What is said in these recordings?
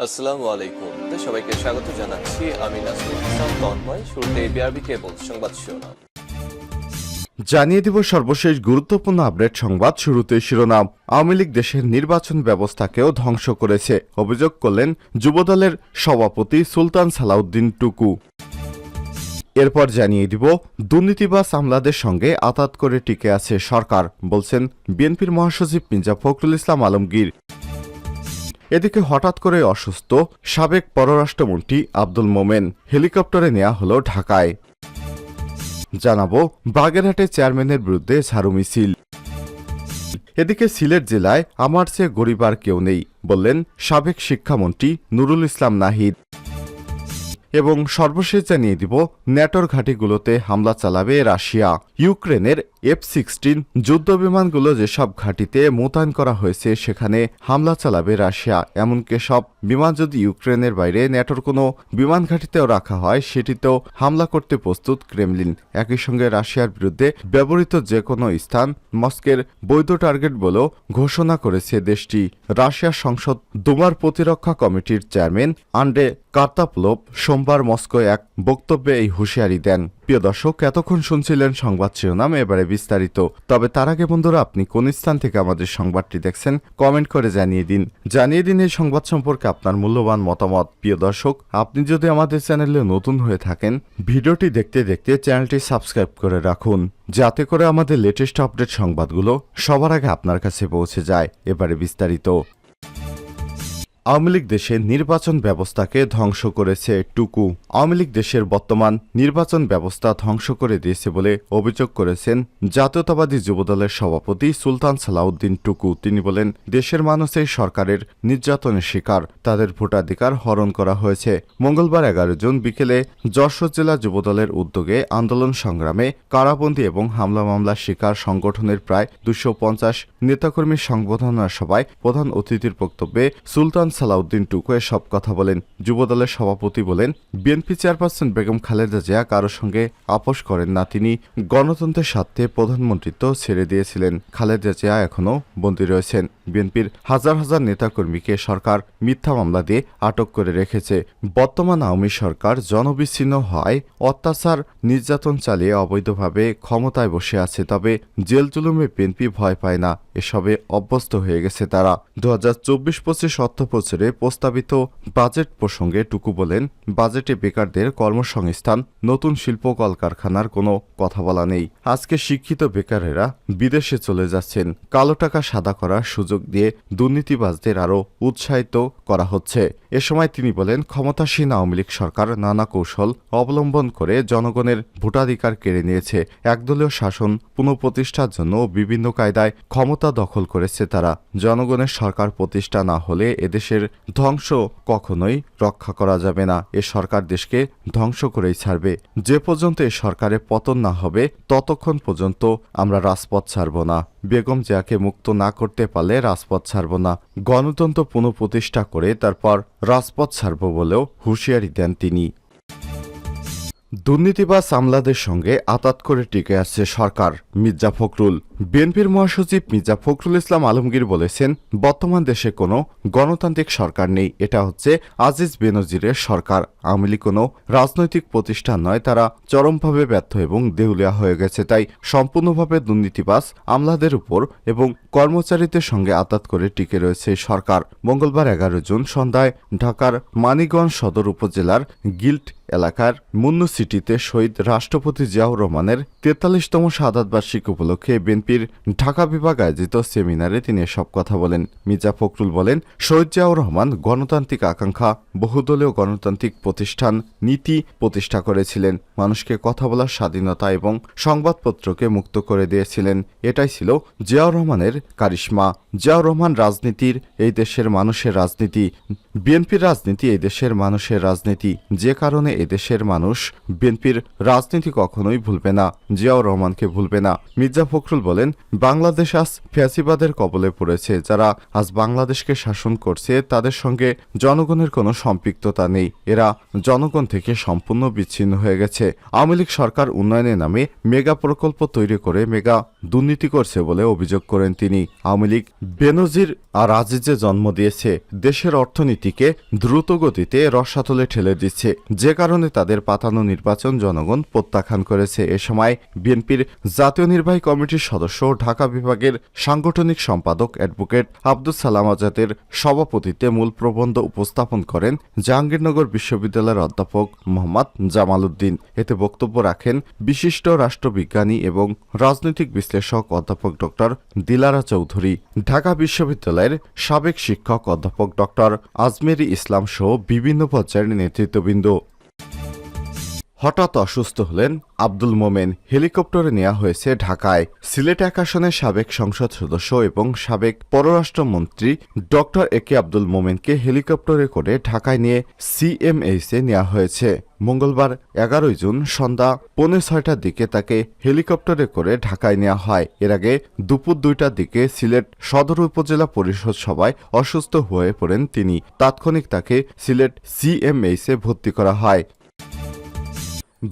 আসসালামু আলাইকুম। সবাইকে স্বাগত জানাচ্ছি। আমি নাসরুল ইসলাম তন্ময়। শুরুতে বিআরবি কেবল সংবাদ শিরোনাম জানিয়ে দিব সর্বশেষ গুরুত্বপূর্ণ আপডেট সংবাদ। শুরুতে শিরোনাম। আওয়ামী লীগ দেশের নির্বাচন ব্যবস্থাকেও ধ্বংস করেছে, অভিযোগ করলেন যুবদলের সভাপতি সুলতান সালাউদ্দিন টুকু। এরপর জানিয়ে দিব দুর্নীতিবাজ আমলাদের সঙ্গে আতাত করে টিকে আছে সরকার, বলছেন বিএনপির মহাসচিব মির্জা ফখরুল ইসলাম আলমগীর। এদিকে হঠাৎ করে অসুস্থ সাবেক পররাষ্ট্রমন্ত্রী আব্দুল মোমেন, হেলিকপ্টারে নেওয়া হল ঢাকায়। জানাবো বাগেরহাটে চেয়ারম্যানের বিরুদ্ধে ঝাড়ু মিছিল। এদিকে সিলেট জেলায় আমার চেয়ে গরিব আর কেউ নেই, বললেন সাবেক শিক্ষামন্ত্রী নুরুল ইসলাম নাহিদ। এবং সর্বশেষ জানিয়ে দিব ন্যাটোর ঘাঁটিগুলোতে হামলা চালাবে রাশিয়া। ইউক্রেনের F-16 যুদ্ধবিমানগুলো যেসব ঘাঁটিতে মোতায়েন করা হয়েছে সেখানে হামলা চালাবে রাশিয়া। এমনকি সব বিমান যদি ইউক্রেনের বাইরে ন্যাটোর কোনো বিমান ঘাঁটিতেও রাখা হয় সেটিতেও হামলা করতে প্রস্তুত ক্রেমলিন। একই সঙ্গে রাশিয়ার বিরুদ্ধে ব্যবহৃত যে কোনো স্থান মস্কোর বৈধ টার্গেট বলেও ঘোষণা করেছে দেশটি। রাশিয়ার সংসদ দুমার প্রতিরক্ষা কমিটির চেয়ারম্যান আন্ড্রে কার্তাপলোভ সোমবার মস্কোয় এক বক্তব্যে এই হুঁশিয়ারি দেন। প্রিয় দর্শক, এতক্ষণ শুনছিলেন সংবাদ শিরোনাম, এবারে বিস্তারিত। তবে তার আগে বন্ধুরা, আপনি কোন স্থান থেকে আমাদের সংবাদটি দেখছেন কমেন্ট করে জানিয়ে দিন এই সংবাদ সম্পর্কে আপনার মূল্যবান মতামত। প্রিয় দর্শক, আপনি যদি আমাদের চ্যানেলে নতুন হয়ে থাকেন, ভিডিওটি দেখতে দেখতে চ্যানেলটি সাবস্ক্রাইব করে রাখুন, যাতে করে আমাদের লেটেস্ট আপডেট সংবাদগুলো সবার আগে আপনার কাছে পৌঁছে যায়। এবারে বিস্তারিত। আওয়ামী লীগ দেশের নির্বাচন ব্যবস্থাকে ধ্বংস করেছে টুকু। আওয়ামী লীগ দেশের বর্তমান নির্বাচন ব্যবস্থা ধ্বংস করে দিয়েছে বলে অভিযোগ করেছেন জাতীয়তাবাদী যুবদলের সভাপতি সুলতান সালাউদ্দিন টুকু। তিনি বলেন, দেশের মানুষ এই সরকারের নির্যাতনের শিকার, তাদের ভোটাধিকার হরণ করা হয়েছে। মঙ্গলবার 11 জুন বিকেলে যশোর জেলা যুবদলের উদ্যোগে আন্দোলন সংগ্রামে কারাবন্দী এবং হামলা মামলার শিকার সংগঠনের প্রায় 250 নেতাকর্মীর সংবর্ধনা সভায় প্রধান অতিথির বক্তব্যে সুলতান সালাউদ্দিন টুকু এসব কথা বলেন। যুবদলের সভাপতি বলেন, বিএনপি চেয়ারপারসন বেগম খালেদা জিয়া কারোর সঙ্গে আপোষ করেন না। তিনি গণতন্ত্রের স্বার্থে প্রধানমন্ত্রিত্ব ছেড়ে দিয়েছিলেন। খালেদা জিয়া এখনও বন্দী রয়েছেন। বিএনপির হাজার হাজার নেতাকর্মীকে সরকার মিথ্যা মামলা দিয়ে আটক করে রেখেছে। বর্তমান আওয়ামী সরকার জনবিচ্ছিন্ন হয়, অত্যাচার নির্যাতন চালিয়ে অবৈধভাবে ক্ষমতায় বসে আছে। তবে জেল জুলুমে বিএনপি ভয় পায় না, এসবে অভ্যস্ত হয়ে গেছে তারা। 2024-25 অর্থ বছরে প্রস্তাবিত বাজেট প্রসঙ্গে টুকু বলেন, বাজেটে বেকারদের কর্মসংস্থান, নতুন শিল্প কলকারখানার কোনো কথা বলা নেই। আজকে শিক্ষিত বেকারেরা বিদেশে চলে যাচ্ছেন। কালো টাকা সাদা করার সুযোগ দিয়ে দুর্নীতিবাজদের আরও উৎসাহিত করা হচ্ছে। এ সময় তিনি বলেন, ক্ষমতাসীন আওয়ামী লীগ সরকার নানা কৌশল অবলম্বন করে জনগণের ভোটাধিকার কেড়ে নিয়েছে। একদলীয় শাসন পুনঃপ্রতিষ্ঠার জন্য বিভিন্ন কায়দায় ক্ষমতা দখল করেছে তারা। জনগণের সরকার প্রতিষ্ঠা না হলে এদেশের ধ্বংস কখনোই রক্ষা করা যাবে না। এ সরকার দেশকে ধ্বংস করেই ছাড়বে। যে পর্যন্ত এ সরকারের পতন না হবে ততক্ষণ পর্যন্ত আমরা রাজপথ ছাড়ব না। বেগম জিয়াকে মুক্ত না করতে পারলে রাজপথ ছাড়ব না। গণতন্ত্র পুনঃপ্রতিষ্ঠা করে তারপর রাজপথ ছাড়ব বলেও হুঁশিয়ারি দেন তিনি। দুর্নীতিবাজ আমলাদের সঙ্গে আতাত করে টিকে আছে সরকার, মির্জা ফখরুল। বিএনপির মহাসচিব মির্জা ফখরুল ইসলাম আলমগীর বলেছেন, বর্তমান দেশে কোনো গণতান্ত্রিক সরকার নেই, এটা হচ্ছে আজিজ বেনজিরের সরকার। আওয়ামী লীগ কোনো রাজনৈতিক প্রতিষ্ঠান নয়, তারা চরমভাবে ব্যর্থ এবং দেউলিয়া হয়ে গেছে। তাই সম্পূর্ণভাবে দুর্নীতিবাজ আমলাদের উপর এবং কর্মচারীদের সঙ্গে আতাত করে টিকে রয়েছে সরকার। মঙ্গলবার 11 জুন সন্ধ্যায় ঢাকার মানিকগঞ্জ সদর উপজেলার গিল্ট এলাকার মুন্নু সিটিতে শহীদ রাষ্ট্রপতি জিয়াউর রহমানের 43তম শাহাদাত বার্ষিকী উপলক্ষে বিএনপির ঢাকা বিভাগ আয়োজিত সেমিনারে তিনি এসব কথা বলেন। মির্জা ফখরুল বলেন, শহীদ জিয়াউর রহমান গণতান্ত্রিক আকাঙ্ক্ষা, বহুদলীয় গণতান্ত্রিক প্রতিষ্ঠান নীতি প্রতিষ্ঠা করেছিলেন। মানুষকে কথা বলার স্বাধীনতা এবং সংবাদপত্রকে মুক্ত করে দিয়েছিলেন। এটাই ছিল জিয়াউর রহমানের কারিশমা। জিয়াউর রহমান রাজনীতির এই দেশের মানুষের রাজনীতি, বিএনপির রাজনীতি এই দেশের মানুষের রাজনীতি। যে কারণে এদেশের মানুষ বিএনপির রাজনীতি কখনোই ভুলবে না, জিয়াউর রহমানকে ভুলবে না। মির্জা ফখরুল বলেন, বলেন, বাংলাদেশ আজ ফ্যাসিবাদের কবলে পড়েছে। যারা আজ বাংলাদেশকে শাসন করছে তাদের সঙ্গে জনগণের কোনো সম্পৃক্ততা নেই। এরা জনগণ থেকে সম্পূর্ণ বিচ্ছিন্ন হয়ে গেছে। আওয়ামী লীগ সরকার উন্নয়নের নামে মেগা প্রকল্প তৈরি করে মেগা দুর্নীতি করছে বলে অভিযোগ করেন তিনি। আওয়ামী লীগ বেনজির আর আজিজে জন্ম দিয়েছে, দেশের অর্থনীতিকে দ্রুত গতিতে রসাতলে ঠেলে দিচ্ছে, যে কারণে তাদের পাতানো নির্বাচন জনগণ প্রত্যাখ্যান করেছে। এ সময় বিএনপির জাতীয় নির্বাহী কমিটির সদস্য ঢাকা বিভাগের সাংগঠনিক সম্পাদক অ্যাডভোকেট আব্দুস সালাম আজাদের সভাপতিত্বে মূল প্রবন্ধ উপস্থাপন করেন জাহাঙ্গীরনগর বিশ্ববিদ্যালয়ের অধ্যাপক মোহাম্মদ জামাল উদ্দিন। এতে বক্তব্য রাখেন বিশিষ্ট রাষ্ট্রবিজ্ঞানী এবং রাজনৈতিক বিশ্লেষক অধ্যাপক ডক্টর দিলারা চৌধুরী, ঢাকা বিশ্ববিদ্যালয়ের সাবেক শিক্ষক অধ্যাপক ডক্টর আজমেরি ইসলাম সহ বিভিন্ন পর্যায়ের নেতৃত্ববৃন্দ। হঠাৎ অসুস্থ হলেন আব্দুল মোমেন, হেলিকপ্টারে নেওয়া হয়েছে ঢাকায়। সিলেট এক আসনের সাবেক সংসদ সদস্য এবং সাবেক পররাষ্ট্রমন্ত্রী ডক্টর একে আব্দুল মোমেনকে হেলিকপ্টারে করে ঢাকায় নিয়ে সিএমএইচে নেওয়া হয়েছে। মঙ্গলবার 11 জুন সন্ধ্যা 5:45টার দিকে তাকে হেলিকপ্টারে করে ঢাকায় নেওয়া হয়। এর আগে দুপুর 2টার দিকে সিলেট সদর উপজেলা পরিষদ সভায় অসুস্থ হয়ে পড়েন তিনি। তাৎক্ষণিক তাকে সিলেট সিএমএইচে ভর্তি করা হয়।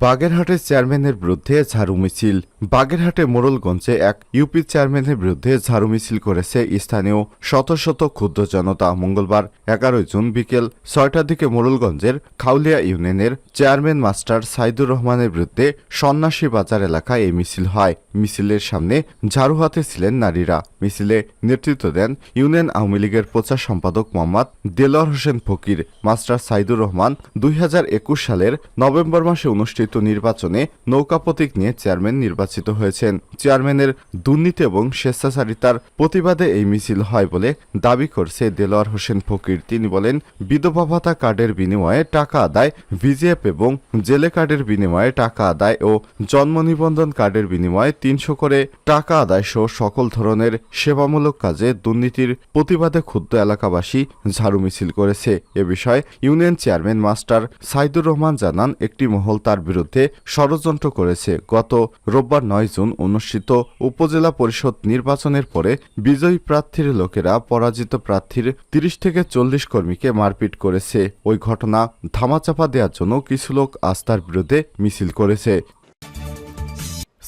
বাগেরহাটের চেয়ারম্যানের বিরুদ্ধে ঝাড়ু মিছিল। বাগেরহাটে মোড়লগঞ্জে এক ইউপি চেয়ারম্যানের বিরুদ্ধে ঝাড়ু মিছিল করেছে স্থানীয় শত শত ক্ষুদ্র জনতা। মঙ্গলবার 11 জুন বিকেল 6টার দিকে মোড়লগঞ্জের খাউলিয়া ইউনিয়নের চেয়ারম্যান মাস্টার সাইদুর রহমানের বিরুদ্ধে সন্ন্যাসী বাজার এলাকায় এই মিছিল হয়। মিছিলের সামনে ঝাড়ু হাতে ছিলেন নারীরা। মিছিলে নেতৃত্ব দেন ইউনিয়ন আওয়ামী লীগের প্রচার সম্পাদক মোহাম্মদ দেলোয়ার হোসেন ফকির। মাস্টার সাইদুর রহমান 2021 সালের নভেম্বর মাসে অনুষ্ঠিত নির্বাচনে নৌকা প্রতীক নিয়ে চেয়ারম্যান নির্বাচিত হয়েছেন। চেয়ারম্যানের দুর্নীতি এবং স্বেচ্ছাচারিতার প্রতিবাদে এই মিছিল হয় বলে দাবি করছে দেলোয়ার হোসেন ফকির। তিনি বলেন, বিধবা ভাতা কার্ডের বিনিময়ে টাকা আদায়, ভিজিএফ এবং জেলে কার্ডের বিনিময়ে টাকা আদায় ও জন্ম নিবন্ধন কার্ডের বিনিময়ে 300 করে টাকা আদায় সহ সকল ধরনের সেবামূলক কাজে দুর্নীতির প্রতিবাদে ক্ষুব্ধ এলাকাবাসী ঝাড়ু মিছিল করেছে। এ বিষয়ে union chairman master Saidur Rahman জানান, একটি মহল তার বিরুদ্ধে ষড়যন্ত্র করেছে। গত রোববার 9 জুন অনুষ্ঠিত উপজেলা পরিষদ নির্বাচনের পরে বিজয়ী প্রার্থীর লোকেরা পরাজিত প্রার্থীর 30 থেকে 40 কর্মীকে মারপিট করেছে। ওই ঘটনা ধামাচাপা দেওয়ার জন্য কিছু লোক আস্থার বিরুদ্ধে মিছিল করেছে।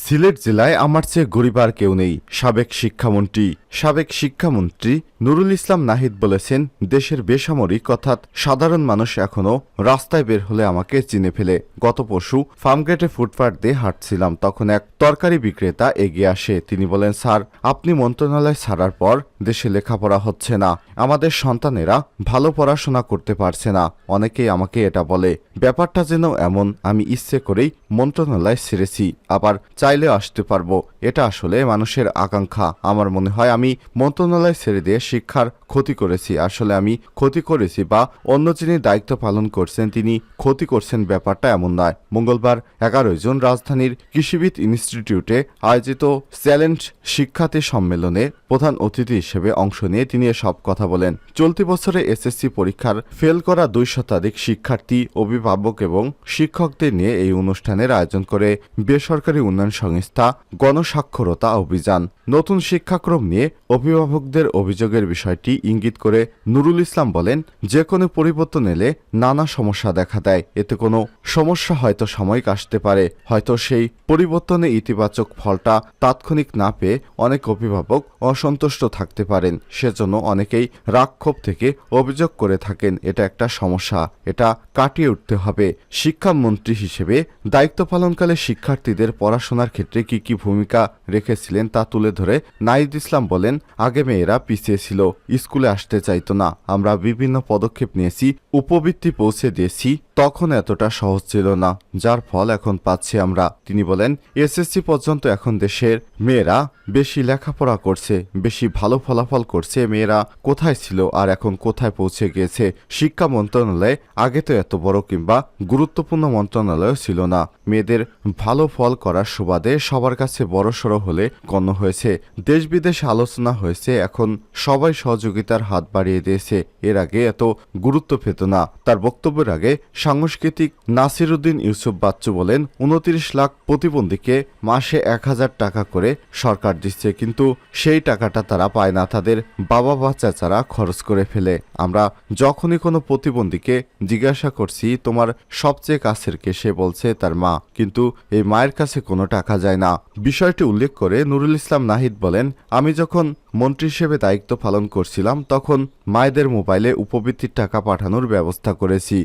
সিলেট জেলায় আমার চেয়ে গরিব আর কেউ নেই, সাবেক শিক্ষামন্ত্রী নুরুল ইসলাম নাহিদ বলেছেন, দেশের বেসামরিক অর্থাৎ সাধারণ মানুষ এখনও রাস্তায় বের হলে আমাকে চিনে ফেলে। গত পরশু ফার্মগেটে ফুটপাত দিয়ে হাঁটছিলাম, তখন এক তরকারি বিক্রেতা এগিয়ে আসে। তিনি বলেন, স্যার, আপনি মন্ত্রণালয় ছাড়ার পর দেশে লেখাপড়া হচ্ছে না, আমাদের সন্তানেরা ভালো পড়াশোনা করতে পারছে না। অনেকেই আমাকে এটা বলে। ব্যাপারটা যেন এমন আমি ইচ্ছে করেই মন্ত্রণালয় ছেড়েছি, আবার চাইলে আসতে পারবো। এটা আসলে মানুষের আকাঙ্ক্ষা। আমার মনে হয় আমি মন্ত্রণালয় ছেড়ে দিয়ে শিক্ষার ক্ষতি করেছি। আসলে আমি ক্ষতি করেছি বা অন্য যিনি দায়িত্ব পালন করছেন তিনি ক্ষতি করছেন, ব্যাপারটা এমন নয়। মঙ্গলবার 11 জুন রাজধানীর কৃষিবিদ ইনস্টিটিউটে আয়োজিত চ্যালেঞ্জ শিক্ষার্থী সম্মেলনে প্রধান অতিথি হিসেবে অংশ নিয়ে তিনি এসব কথা বলেন। চলতি বছরে এসএসসি পরীক্ষার ফেল করা 2 শতাধিক শিক্ষার্থী, অভিভাবক এবং শিক্ষকদের নিয়ে এই অনুষ্ঠানের আয়োজন করে বেসরকারি উন্নয়ন সংস্থা গণসাক্ষরতা অভিযান। নতুন শিক্ষাক্রম নিয়ে অভিভাবকদের অভিযোগের বিষয়টি ইঙ্গিত করে নুরুল ইসলাম বলেন, যে কোনো পরিবর্তন এলে নানা সমস্যা দেখা দেয়। এতে কোনো সমস্যা হয়তো সাময়িক আসতে পারে, হয়তো সেই পরিবর্তনে ইতিবাচক ফলটা তাৎক্ষণিক না পেয়ে অনেক অভিভাবক অসন্তুষ্ট থাকতে পারেন। সেজন্য অনেকেই রাগক্ষোভ থেকে অভিযোগ করে থাকেন। এটা একটা সমস্যা, এটা কাটিয়ে উঠতে হবে। শিক্ষামন্ত্রী হিসেবে দায়িত্ব পালনকালে শিক্ষার্থীদের পড়াশোনার ক্ষেত্রে কি কি ভূমিকা রেখেছিলেন তা তুলে ধরে নাহিদ ইসলাম বলেন, আগে মেয়েরা পিছিয়ে ছিল, স্কুলে আসতে চাইতো না। আমরা বিভিন্ন পদক্ষেপ নিয়েছি, উপবৃত্তি পৌঁছে দিয়েছি। তখন এতটা সহজ ছিল না, যার ফল এখন পাচ্ছি আমরা। তিনি বলেন, এসএসসি পর্যন্ত এখন দেশের মেয়েরা বেশি লেখাপড়া করছে, বেশি ভালো ফলাফল করছে। মেয়েরা কোথায় ছিল আর এখন কোথায় পৌঁছে গিয়েছে। শিক্ষা মন্ত্রণালয়ে আগে তো এত বড় কিংবা গুরুত্বপূর্ণ মন্ত্রণালয় ছিল না। মেয়েদের ভালো ফল করার সুবাদে সবার কাছে বড়সড় হলে গণ্য হয়েছে। দেশ বিদেশে আলোচনা হয়েছে, এখন সবাই সহযোগিতার হাত বাড়িয়ে দিয়েছে। এর আগে এত গুরুত্ব পেত না। তার বক্তব্যের আগে সাংস্কৃতিক নাসিরুদ্দিন ইউসুফ বাচ্চু বলেন, 29 লাখ প্রতিবন্ধীকে মাসে 1000 টাকা করে সরকার দিচ্ছে, কিন্তু সেই টাকাটা তারা পায় না, তাদের বাবা বা চাচারা খরচ করে ফেলে। আমরা যখনই কোনো প্রতিবন্ধীকে জিজ্ঞাসা করছি তোমার সবচেয়ে কাছের কে, সে বলছে তার মা, কিন্তু এই মায়ের কাছে কোনো টাকা যায় না। বিষয়টি উল্লেখ করে নুরুল ইসলাম নাহিদ বলেন, আমি যখন মন্ত্রী হিসেবে দায়িত্ব পালন করছিলাম তখন মায়েদের মোবাইলে উপবৃত্তির টাকা পাঠানোর ব্যবস্থা করেছি।